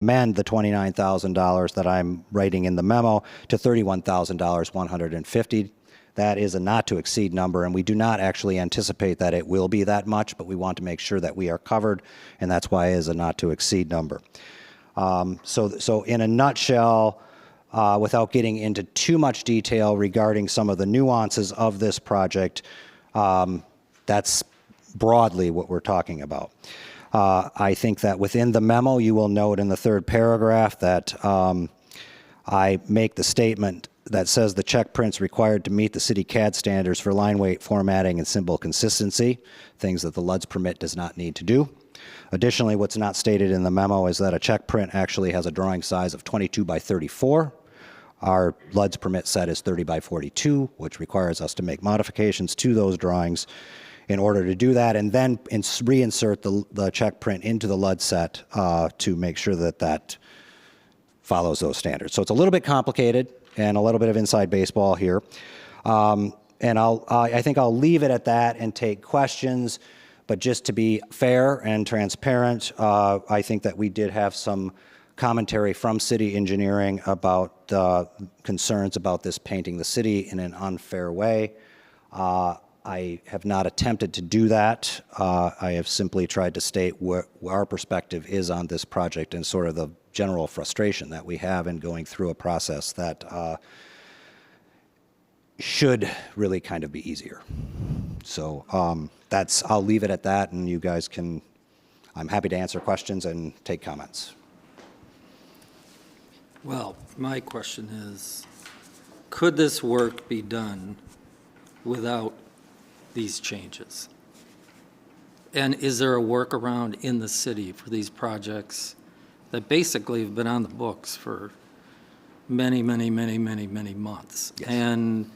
amend the $29,000 that I'm writing in the memo to $31,150. That is a not to exceed number, and we do not actually anticipate that it will be that much, but we want to make sure that we are covered, and that's why it is a not to exceed number. So in a nutshell, without getting into too much detail regarding some of the nuances of this project, that's broadly what we're talking about. I think that within the memo, you will note in the third paragraph that I make the statement that says the check prints required to meet the city CAD standards for line weight formatting and symbol consistency, things that the LUDS permit does not need to do. Additionally, what's not stated in the memo is that a check print actually has a drawing size of 22 by 34. Our LUDS permit set is 30 by 42, which requires us to make modifications to those drawings in order to do that, and then reinsert the check print into the LUDS set to make sure that that follows those standards. So it's a little bit complicated and a little bit of inside baseball here. And I think I'll leave it at that and take questions. But just to be fair and transparent, I think that we did have some commentary from city engineering about concerns about this painting the city in an unfair way. I have not attempted to do that. I have simply tried to state what our perspective is on this project and sort of the general frustration that we have in going through a process that should really kind of be easier. So I'll leave it at that, and you guys can, I'm happy to answer questions and take comments. Well, my question is, could this work be done without these changes? And is there a workaround in the city for these projects that basically have been on the books for many, many, many, many, many months? Yes. And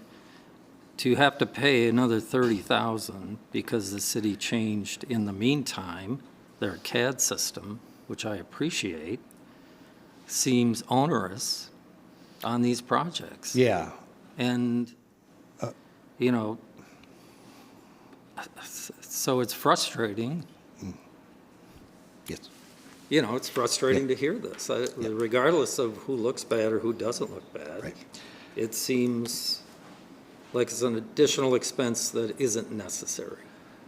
to have to pay another $30,000 because the city changed in the meantime their CAD system, which I appreciate, seems onerous on these projects. Yeah. And, you know, so it's frustrating. Yes. You know, it's frustrating to hear this, regardless of who looks bad or who doesn't look bad. Right. It seems like it's an additional expense that isn't necessary.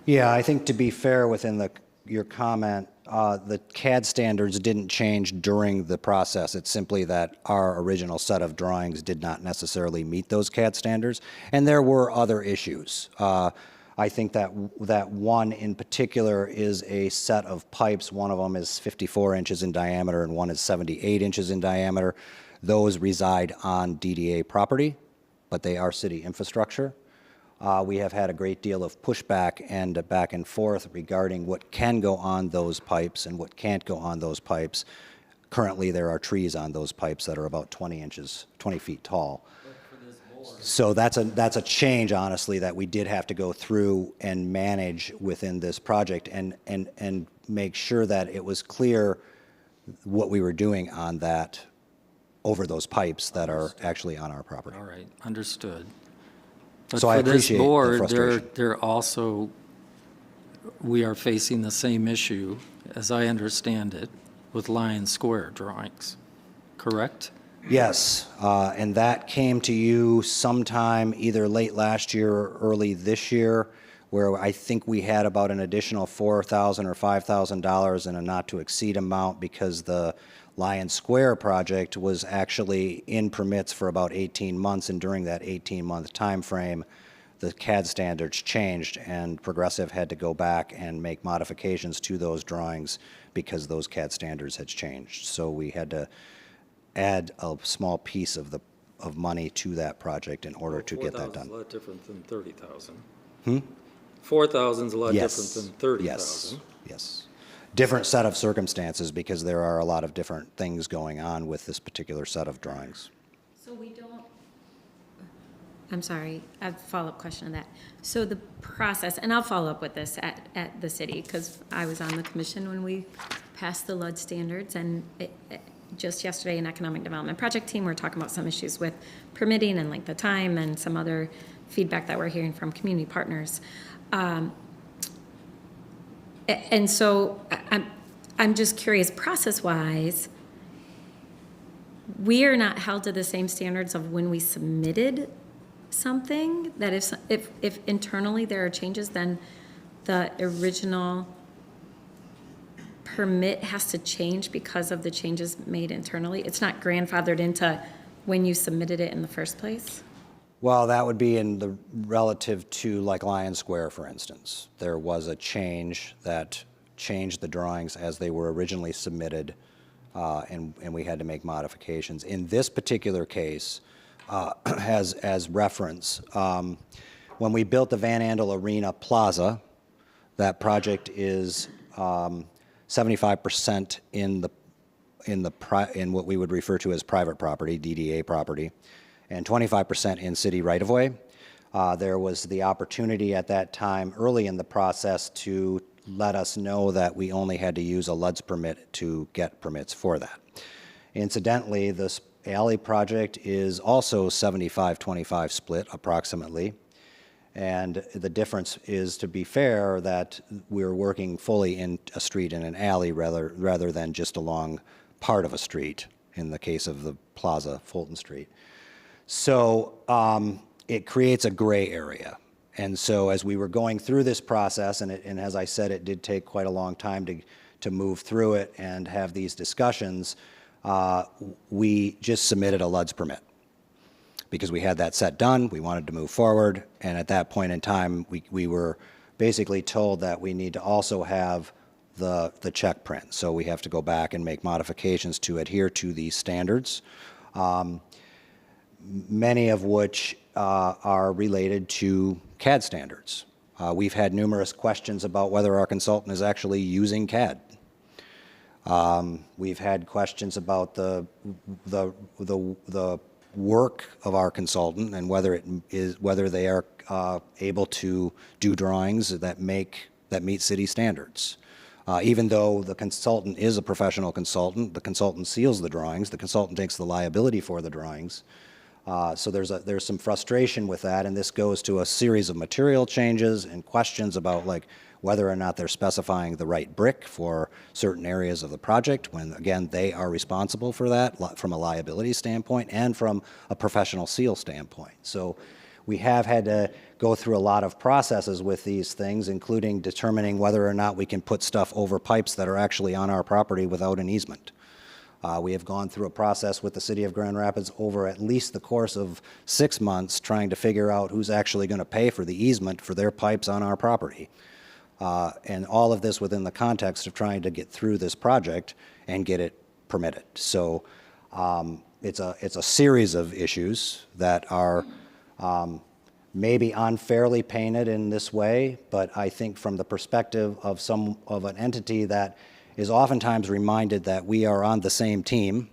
Yeah, I think to be fair within your comment, the CAD standards didn't change during the process. It's simply that our original set of drawings did not necessarily meet those CAD standards, and there were other issues. I think that one in particular is a set of pipes. One of them is 54 inches in diameter and one is 78 inches in diameter. Those reside on DDA property, but they are city infrastructure. We have had a great deal of pushback and back and forth regarding what can go on those pipes and what can't go on those pipes. Currently, there are trees on those pipes that are about 20 feet tall. So that's a change, honestly, that we did have to go through and manage within this project and make sure that it was clear what we were doing on that over those pipes that are actually on our property. All right, understood. But So I appreciate the for this frustration. board, they're also, we are facing the same issue, as I understand it, with Lion Square drawings, correct? Yes, and that came to you sometime either late last year or early this year, where I think we had about an additional $4,000 or $5,000 in a not-to-exceed amount because the Lion Square project was actually in permits for about 18 months, and during that 18-month time frame, the CAD standards changed, and Progressive had to go back and make modifications to those drawings because those CAD standards had changed. So we had to add a small piece of money to that project in order to get that done. 4,000 is a lot different than 30,000. 4,000 is a lot Yes. different than 30,000. Yes, yes. Different set of circumstances because there are a lot of different things going on with this particular set of drawings. So we don't, I'm sorry, I have a follow-up question on that. So the process, and I'll follow up with this at the city, because I was on the commission when we passed the LUD standards, and just yesterday in Economic Development Project Team, we're talking about some issues with permitting and length of time and some other feedback that we're hearing from community partners. And so I'm just curious, process-wise, we are not held to the same standards of when we submitted something, that if internally there are changes, then the original permit has to change because of the changes made internally? It's not grandfathered into when you submitted it in the first place? Well, that would be in the relative to like Lion Square, for instance. There was a change that changed the drawings as they were originally submitted, and we had to make modifications. In this particular case, as reference, when we built the Van Andel Arena Plaza, that project is 75% in what we would refer to as private property, DDA property, and 25% in city right-of-way. There was the opportunity at that time, early in the process, to let us know that we only had to use a LUDS permit to get permits for that. Incidentally, this alley project is also 75-25 split, approximately. And the difference is, to be fair, that we're working fully in a street in an alley rather than just along part of a street, in the case of the plaza, Fulton Street. So it creates a gray area. And so as we were going through this process, and as I said, it did take quite a long time to move through it and have these discussions, we just submitted a LUDS permit. Because we had that set done, we wanted to move forward, and at that point in time, we were basically told that we need to also have the check print. So we have to go back and make modifications to adhere to these standards, many of which are related to CAD standards. We've had numerous questions about whether our consultant is actually using CAD. We've had questions about the work of our consultant and whether they are able to do drawings that meet city standards. Even though the consultant is a professional consultant, the consultant seals the drawings, the consultant takes the liability for the drawings. So there's some frustration with that, and this goes to a series of material changes and questions about like whether or not they're specifying the right brick for certain areas of the project, when again they are responsible for that from a liability standpoint and from a professional seal standpoint. So we have had to go through a lot of processes with these things, including determining whether or not we can put stuff over pipes that are actually on our property without an easement. We have gone through a process with the City of Grand Rapids over at least the course of 6 months trying to figure out who's actually going to pay for the easement for their pipes on our property. And all of this within the context of trying to get through this project and get it permitted. So it's a series of issues that are maybe unfairly painted in this way, but I think from the perspective of an entity that is oftentimes reminded that we are on the same team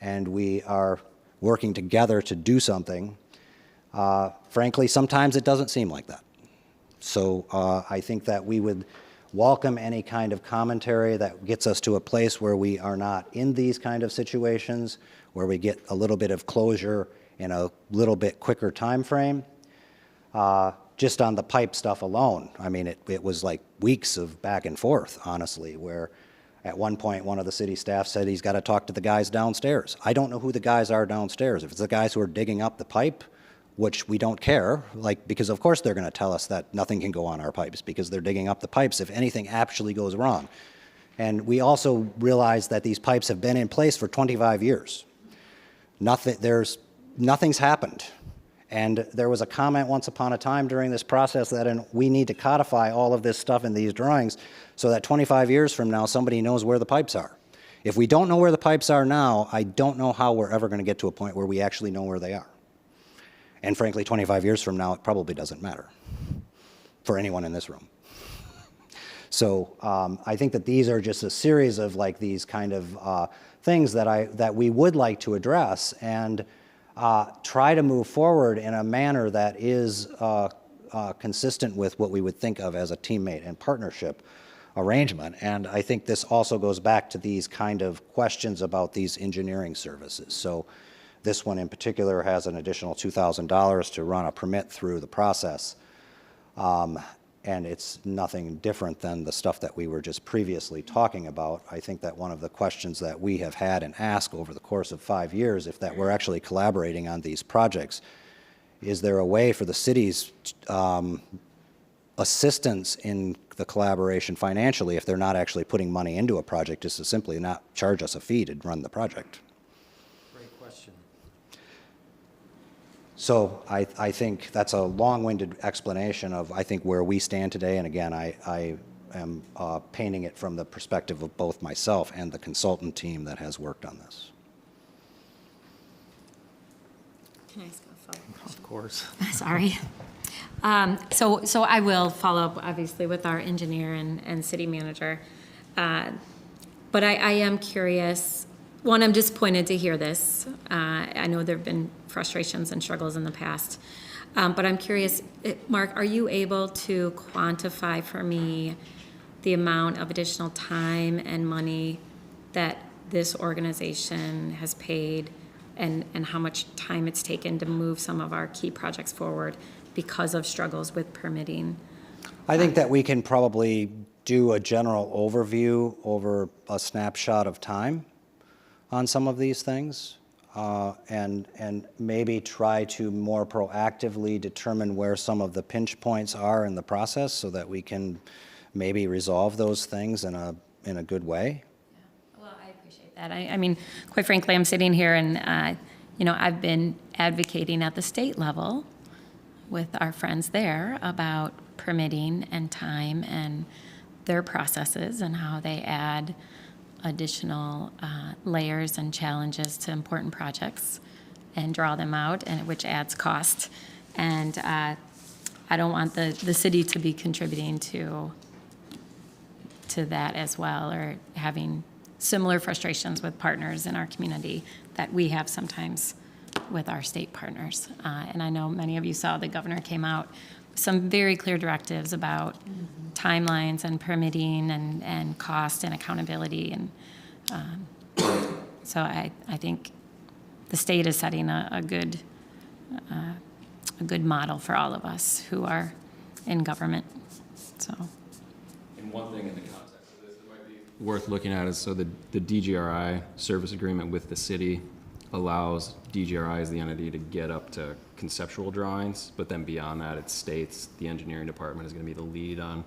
and we are working together to do something, frankly, sometimes it doesn't seem like that. So I think that we would welcome any kind of commentary that gets us to a place where we are not in these kind of situations, where we get a little bit of closure in a little bit quicker time frame. Just on the pipe stuff alone, I mean, it was like weeks of back and forth, honestly, where at one point one of the city staff said he's got to talk to the guys downstairs. I don't know who the guys are downstairs. If it's the guys who are digging up the pipe, which we don't care, because of course they're going to tell us that nothing can go on our pipes because they're digging up the pipes if anything actually goes wrong. And we also realize that these pipes have been in place for 25 years. Nothing's happened. And there was a comment once upon a time during this process that we need to codify all of this stuff in these drawings so that 25 years from now somebody knows where the pipes are. If we don't know where the pipes are now, I don't know how we're ever going to get to a point where we actually know where they are. And frankly, 25 years from now, it probably doesn't matter for anyone in this room. So I think that these are just a series of like these kind of things that we would like to address and try to move forward in a manner that is consistent with what we would think of as a teammate and partnership arrangement. And I think this also goes back to these kind of questions about these engineering services. So this one in particular has an additional $2,000 to run a permit through the process. and it's nothing different than the stuff that we were just previously talking about. I think that one of the questions that we have had and asked over the course of 5 years, if that we're actually collaborating on these projects, is there a way for the city's assistance in the collaboration financially, if they're not actually putting money into a project, is to simply not charge us a fee to run the project? Great question. So I think that's a long-winded explanation of, I think, where we stand today. And again, I am painting it from the perspective of both myself and the consultant team that has worked on this. Can I ask a follow-up question? Of course. Sorry. So I will follow up, obviously, with our engineer and city manager. But I am curious, one, I'm disappointed to hear this. I know there have been frustrations and struggles in the past. But I'm curious, Mark, are you able to quantify for me the amount of additional time and money that this organization has paid and how much time it's taken to move some of our key projects forward because of struggles with permitting? I think that we can probably do a general overview over a snapshot of time on some of these things, and maybe try to more proactively determine where some of the pinch points are in the process so that we can maybe resolve those things in a good way. Well, I appreciate that. I mean, quite frankly, I'm sitting here and, I've been advocating at the state level with our friends there about permitting and time and their processes and how they add additional layers and challenges to important projects and draw them out, and which adds cost. And I don't want the city to be contributing to that as well, or having similar frustrations with partners in our community that we have sometimes with our state partners. And I know many of you saw the governor came out with some very clear directives about timelines and permitting and cost and accountability. And so I think the state is setting a good model for all of us who are in government. So. And one thing in the context of this that might be worth looking at is, so the DGRI service agreement with the city allows DGRI as the entity to get up to conceptual drawings, but then beyond that, it states the engineering department is going to be the lead on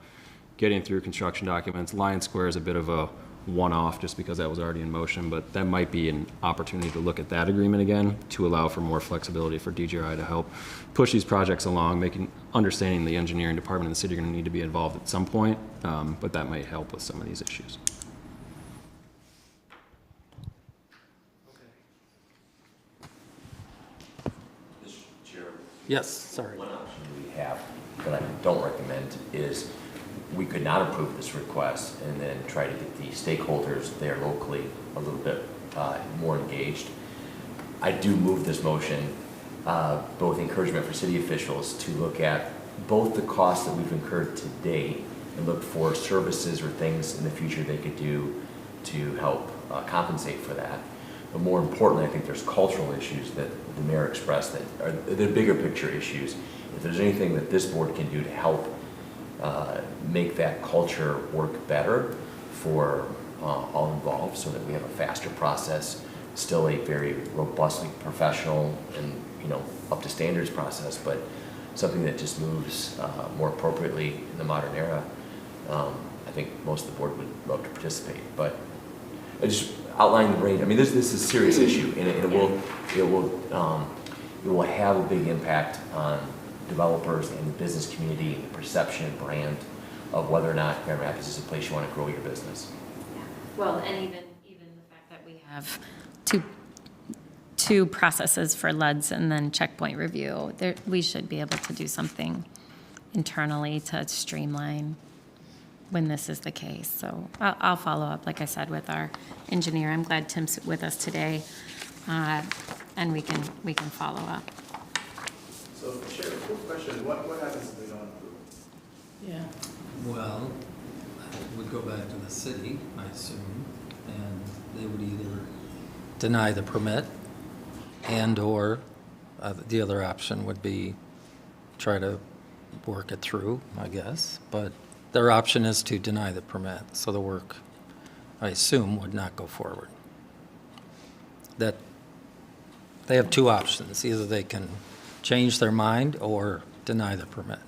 getting through construction documents. Lion Square is a bit of a one-off just because that was already in motion, but that might be an opportunity to look at that agreement again to allow for more flexibility for DGRI to help push these projects along, understanding the engineering department and the city are going to need to be involved at some point, but that might help with some of these issues. Mr. Chair, Yes, sorry. one option we have that I don't recommend is we could not approve this request and then try to get the stakeholders there locally a little bit more engaged. I do move this motion, both encouragement for city officials to look at both the costs that we've incurred to date and look for services or things in the future they could do to help compensate for that. But more importantly, I think there's cultural issues that the mayor expressed that are the bigger picture issues. If there's anything that this board can do to help make that culture work better for all involved so that we have a faster process, still a very robustly professional and up to standards process, but something that just moves more appropriately in the modern era. I think most of the board would love to participate, but I just outline the range. I mean, this is a serious issue, and it will have a big impact on developers and the business community and the perception and brand of whether or not Grand Rapids is a place you want to grow your business. Yeah. Well, and even the fact that we have two processes for LUDs and then checkpoint review, we should be able to do something internally to streamline when this is the case. So I'll follow up, like I said, with our engineer. I'm glad Tim's with us today, and we can follow up. So, Chair, quick question, what happens if they don't approve? Yeah. Well, it would go back to the city, I assume, and they would either deny the permit and/or the other option would be try to work it through, I guess, but their option is to deny the permit, so the work, I assume, would not go forward. That, they have two options, either they can change their mind or deny the permit.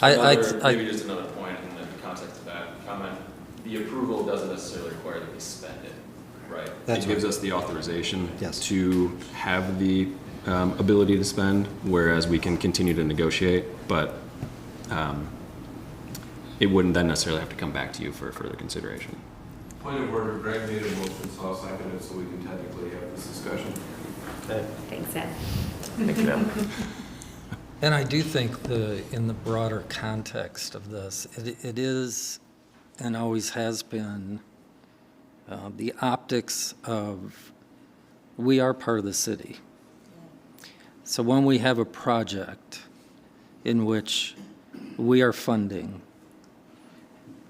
Maybe just another point in the context of that comment, the approval doesn't necessarily require that we spend it, right? That's It gives us the authorization Yes. to have the ability to spend, whereas we can continue to negotiate, but it wouldn't then necessarily have to come back to you for further consideration. Point of order, Greg made a motion, so I'll second it, so we can technically have this discussion. Thanks, Ed. Thank you, ma'am. And I do think in the broader context of this, it is and always has been the optics of, we are part of the city. So when we have a project in which we are funding,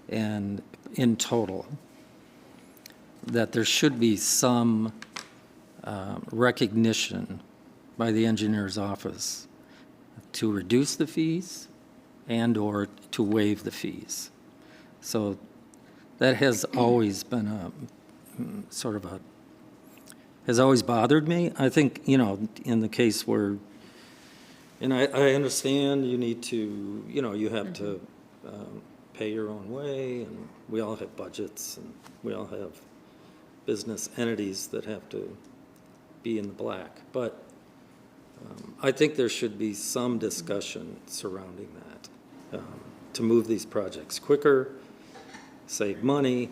and in total, that there should be some recognition by the engineer's office to reduce the fees and/or to waive the fees. So that has always been has always bothered me. I think, in the case where, and I understand you need to, you have to pay your own way, and we all have budgets, and we all have business entities that have to be in the black. But I think there should be some discussion surrounding that to move these projects quicker, save money.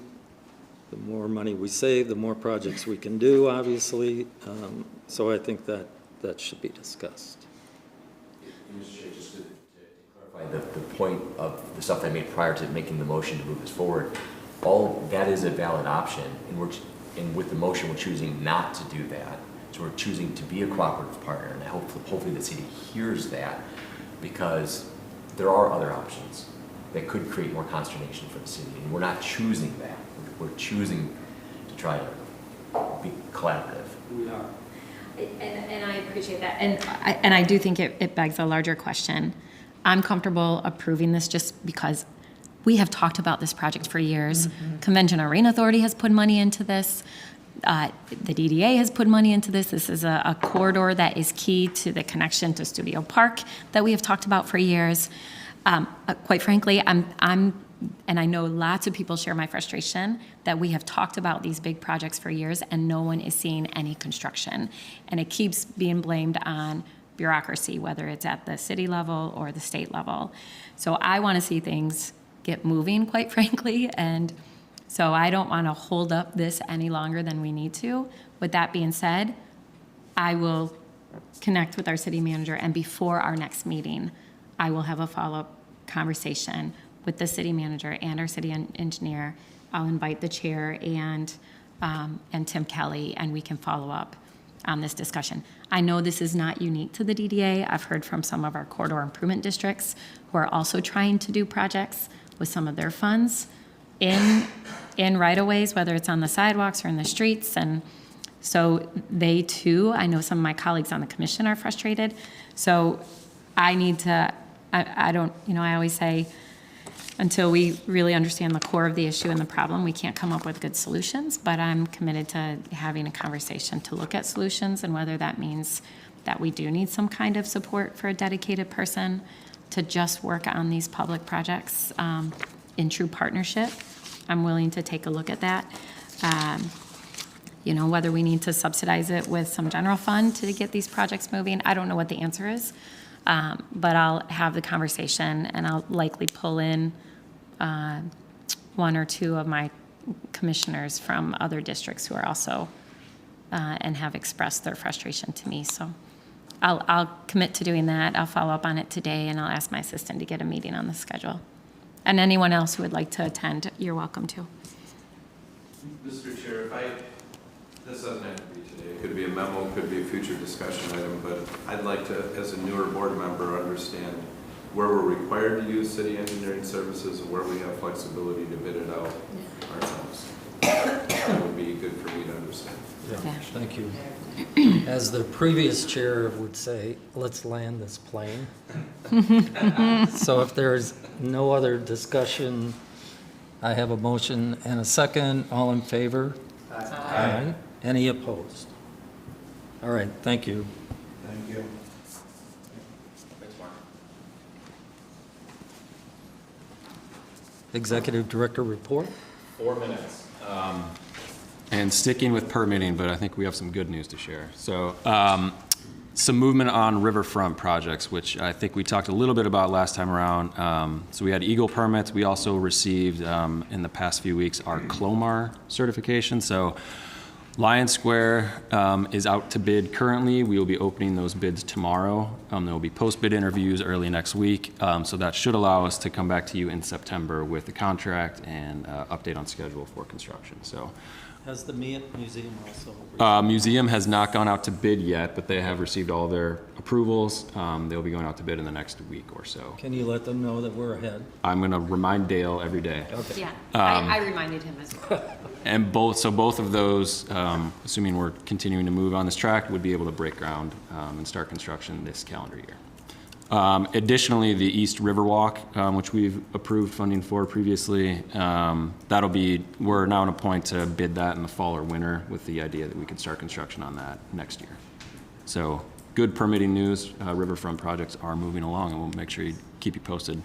The more money we save, the more projects we can do, obviously. So I think that should be discussed. Mr. Chair, just to clarify the point of the stuff I made prior to making the motion to move this forward, all that is a valid option, and with the motion, we're choosing not to do that. So we're choosing to be a cooperative partner, and hopefully the city hears that, because there are other options that could create more consternation for the city, and we're not choosing that. We're choosing to try to be collaborative. We are. And I appreciate that. And I do think it begs a larger question. I'm comfortable approving this just because we have talked about this project for years. Convention Arena Authority has put money into this. The DDA has put money into this. This is a corridor that is key to the connection to Studio Park that we have talked about for years. Quite frankly, and I know lots of people share my frustration that we have talked about these big projects for years and no one is seeing any construction. And it keeps being blamed on bureaucracy, whether it's at the city level or the state level. So I want to see things get moving, quite frankly. And so I don't want to hold up this any longer than we need to. With that being said, I will connect with our city manager, and before our next meeting, I will have a follow-up conversation with the city manager and our city engineer. I'll invite the chair and Tim Kelly, and we can follow up on this discussion. I know this is not unique to the DDA. I've heard from some of our corridor improvement districts who are also trying to do projects with some of their funds in right-of-ways, whether it's on the sidewalks or in the streets. And so they too, I know some of my colleagues on the commission are frustrated. So I need to, I don't, I always say, until we really understand the core of the issue and the problem, we can't come up with good solutions, but I'm committed to having a conversation to look at solutions, and whether that means that we do need some kind of support for a dedicated person to just work on these public projects in true partnership. I'm willing to take a look at that. Whether we need to subsidize it with some general fund to get these projects moving, I don't know what the answer is, but I'll have the conversation, and I'll likely pull in one or two of my commissioners from other districts who are also and have expressed their frustration to me. So I'll commit to doing that. I'll follow up on it today, and I'll ask my assistant to get a meeting on the schedule. And anyone else who would like to attend, you're welcome to. Mr. Chair, this doesn't have to be today. It could be a memo, it could be a future discussion item, but I'd like to, as a newer board member, understand where we're required to use city engineering services and where we have flexibility to bid it out ourselves. That would be good for me to understand. Yeah, Yeah. thank you. As the previous chair would say, let's land this plane. So if there's no other discussion, I have a motion and a second. All in favor? Aye. Any opposed? All right, thank you. Thank you. Executive Director report? 4 minutes. And sticking with permitting, but I think we have some good news to share. So some movement on riverfront projects, which I think we talked a little bit about last time around. So we had Eagle permits. We also received in the past few weeks our CLOMAR certification. So Lion Square is out to bid currently. We will be opening those bids tomorrow. There will be post-bid interviews early next week. So that should allow us to come back to you in September with the contract and update on schedule for construction. So Has the museum also? museum has not gone out to bid yet, but they have received all their approvals. They'll be going out to bid in the next week or so. Can you let them know that we're ahead? I'm going to remind Dale every day. Okay. Yeah, I reminded him as well. And both of those, assuming we're continuing to move on this track, would be able to break ground and start construction this calendar year. Additionally, the East Riverwalk, which we've approved funding for previously, we're now in a point to bid that in the fall or winter with the idea that we could start construction on that next year. So good permitting news. Riverfront projects are moving along, and we'll make sure keep you posted.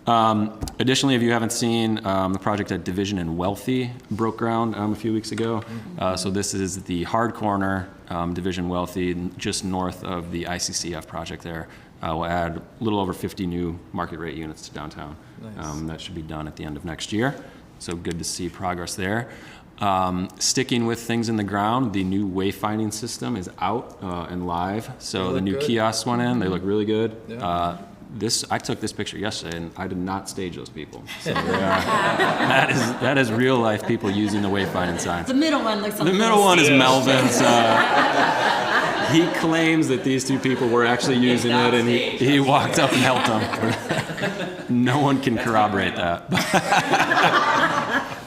Additionally, if you haven't seen, the project at Division and Wealthy broke ground a few weeks ago. So this is the hard corner, Division Wealthy, just north of the ICCF project there. We'll add a little over 50 new market rate units to downtown. Nice. That should be done at the end of next year. So good to see progress there. Sticking with things in the ground, the new wayfinding system is out and live. So They the new look good. kiosks went in. They look really good. Yeah. I took this picture yesterday, and I did not stage those people. So that is real life people using the wayfinding signs. The middle one looks a The little. middle one is Melvin's. He claims that these two people were actually using it, and he walked up and helped them. No one can corroborate that.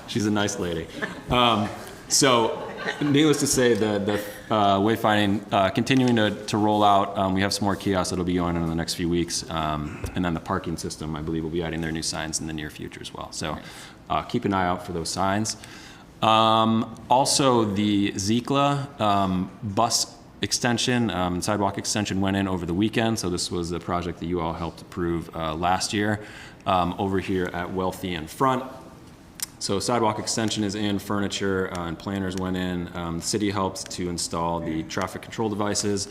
She's a nice lady. So, needless to say, the wayfinding continuing to roll out. We have some more kiosks that'll be going in the next few weeks, and then the parking system, I believe, will be adding their new signs in the near future as well. So, keep an eye out for those signs. Also, the Zikla bus extension, sidewalk extension went in over the weekend. So this was a project that you all helped approve last year over here at Wealthy and Front. So sidewalk extension is in, furniture and planters went in. The city helped to install the traffic control devices.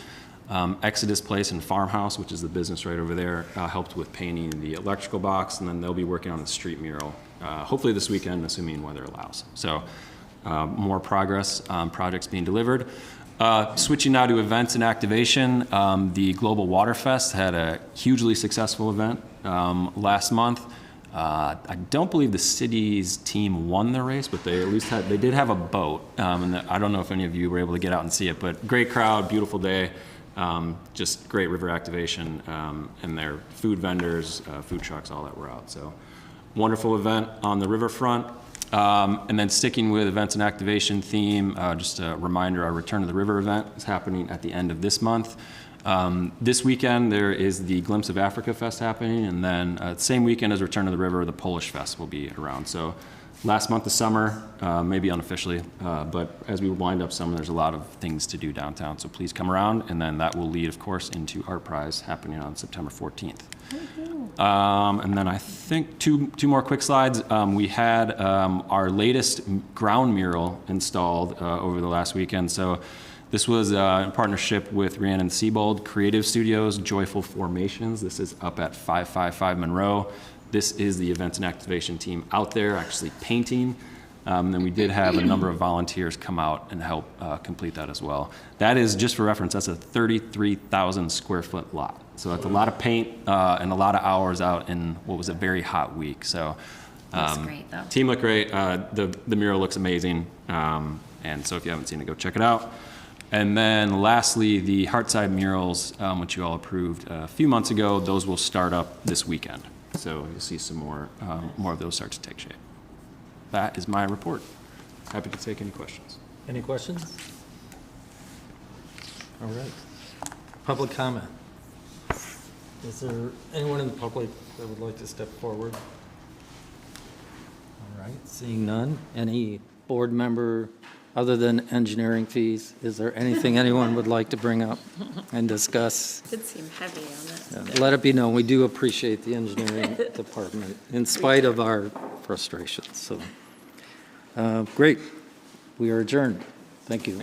Exodus Place and Farmhouse, which is the business right over there, helped with painting the electrical box, and then they'll be working on the street mural, hopefully this weekend, assuming weather allows. So more progress on projects being delivered. Switching now to events and activation, the Global Water Fest had a hugely successful event last month. I don't believe the city's team won the race, but they at least they did have a boat. And I don't know if any of you were able to get out and see it, but great crowd, beautiful day, just great river activation, and their food vendors, food trucks, all that were out. So wonderful event on the riverfront. And then sticking with events and activation theme, just a reminder, our Return to the River event is happening at the end of this month. This weekend, there is the Glimpse of Africa Fest happening, and then same weekend as Return to the River, the Polish Fest will be around. So last month of summer, maybe unofficially, but as we wind up summer, there's a lot of things to do downtown. So please come around, and then that will lead, of course, into Art Prize happening on September 14th. And then I think two more quick slides. We had our latest ground mural installed over the last weekend. So this was in partnership with Rhiannon Siebold Creative Studios, Joyful Formations. This is up at 555 Monroe. This is the events and activation team out there actually painting. And we did have a number of volunteers come out and help complete that as well. That is, just for reference, that's a 33,000 square foot lot. So that's a lot of paint and a lot of hours out in what was a very hot week. So Looks great, though. team looked great. The mural looks amazing. And so if you haven't seen it, go check it out. And then lastly, the Heartside murals, which you all approved a few months ago, those will start up this weekend. So you'll see some more of those start to take shape. That is my report. Happy to take any questions. Any questions? All right. Public comment. Is there anyone in the public that would like to step forward? All right, seeing none. Any board member, other than engineering fees, is there anything anyone would like to bring up and discuss? Did seem heavy on that. Let it be known, we do appreciate the engineering department in spite of our frustrations, so. Great, we are adjourned. Thank you.